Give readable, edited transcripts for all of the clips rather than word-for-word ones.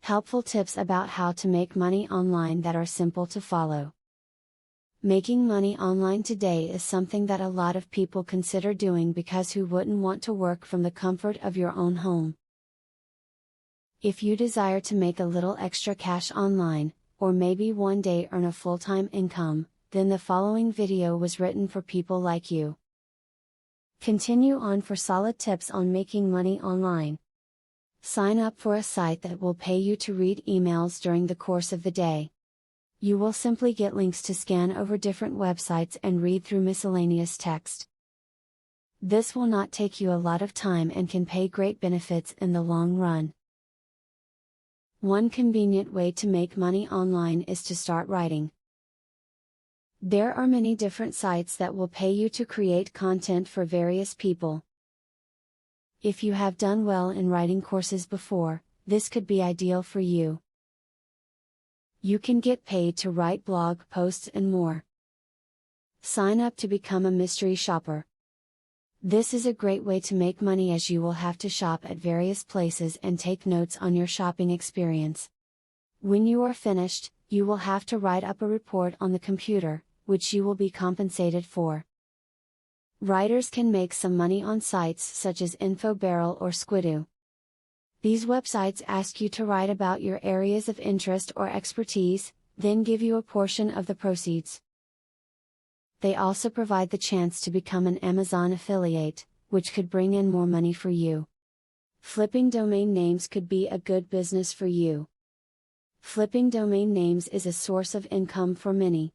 Helpful tips about how to make money online that are simple to follow. Making money online today is something that a lot of people consider doing because who wouldn't want to work from the comfort of your own home? If you desire to make a little extra cash online, or maybe one day earn a full-time income, then the following video was written for people like you. Continue on for solid tips on making money online. Sign up for a site that will pay you to read emails during the course of the day. You will simply get links to scan over different websites and read through miscellaneous text. This will not take you a lot of time and can pay great benefits in the long run. One convenient way to make money online is to start writing. There are many different sites that will pay you to create content for various people. If you have done well in writing courses before, this could be ideal for you. You can get paid to write blog posts and more. Sign up to become a mystery shopper. This is a great way to make money as you will have to shop at various places and take notes on your shopping experience. When you are finished, you will have to write up a report on the computer, which you will be compensated for. Writers can make some money on sites such as InfoBarrel or Squidoo. These websites ask you to write about your areas of interest or expertise, then give you a portion of the proceeds. They also provide the chance to become an Amazon affiliate, which could bring in more money for you. Flipping domain names could be a good business for you. Flipping domain names is a source of income for many.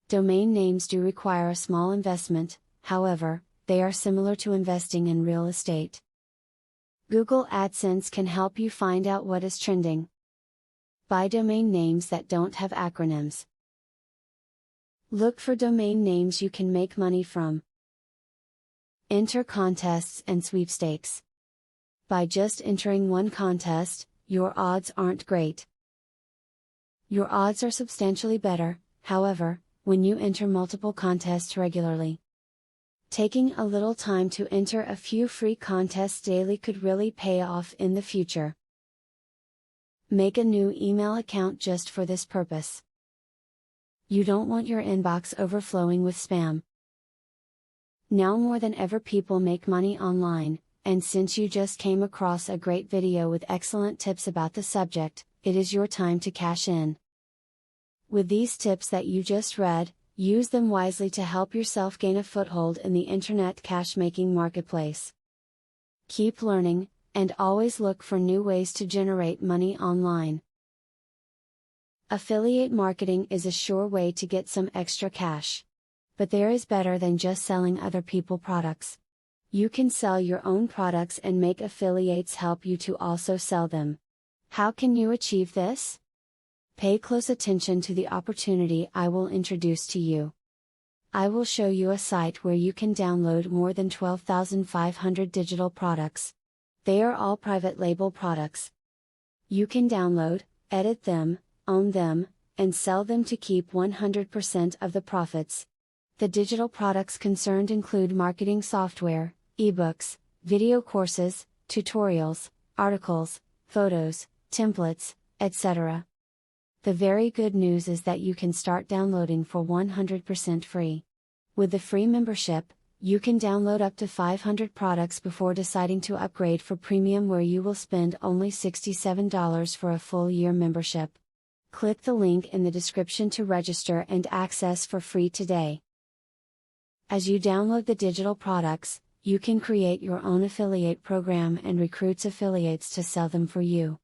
Domain names do require a small investment, however, they are similar to investing in real estate. Google AdSense can help you find out what is trending. Buy domain names that don't have acronyms. Look for domain names you can make money from. Enter contests and sweepstakes. By just entering one contest, your odds aren't great. Your odds are substantially better, however, when you enter multiple contests regularly. Taking a little time to enter a few free contests daily could really pay off in the future. Make a new email account just for this purpose. You don't want your inbox overflowing with spam. Now more than ever people make money online, and since you just came across a great video with excellent tips about the subject, it is your time to cash in. With these tips that you just read, use them wisely to help yourself gain a foothold in the internet cash-making marketplace. Keep learning, and always look for new ways to generate money online. Affiliate marketing is a sure way to get some extra cash. But there is better than just selling other people's products. You can sell your own products and make affiliates help you to also sell them. How can you achieve this? Pay close attention to the opportunity I will introduce to you. I will show you a site where you can download more than 12,500 digital products. They are all private label products. You can download, edit them, own them, and sell them to keep 100% of the profits. The digital products concerned include marketing software, ebooks, video courses, tutorials, articles, photos, templates, etc. The very good news is that you can start downloading for 100% free. With the free membership, you can download up to 500 products before deciding to upgrade for premium, where you will spend only $67 for a full year membership. Click the link in the description to register and access for free today. As you download the digital products, you can create your own affiliate program and recruit affiliates to sell them for you.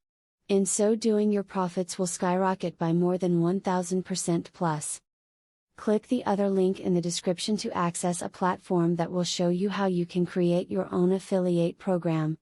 In so doing, your profits will skyrocket by more than 1000% plus. Click the other link in the description to access a platform that will show you how you can create your own affiliate program.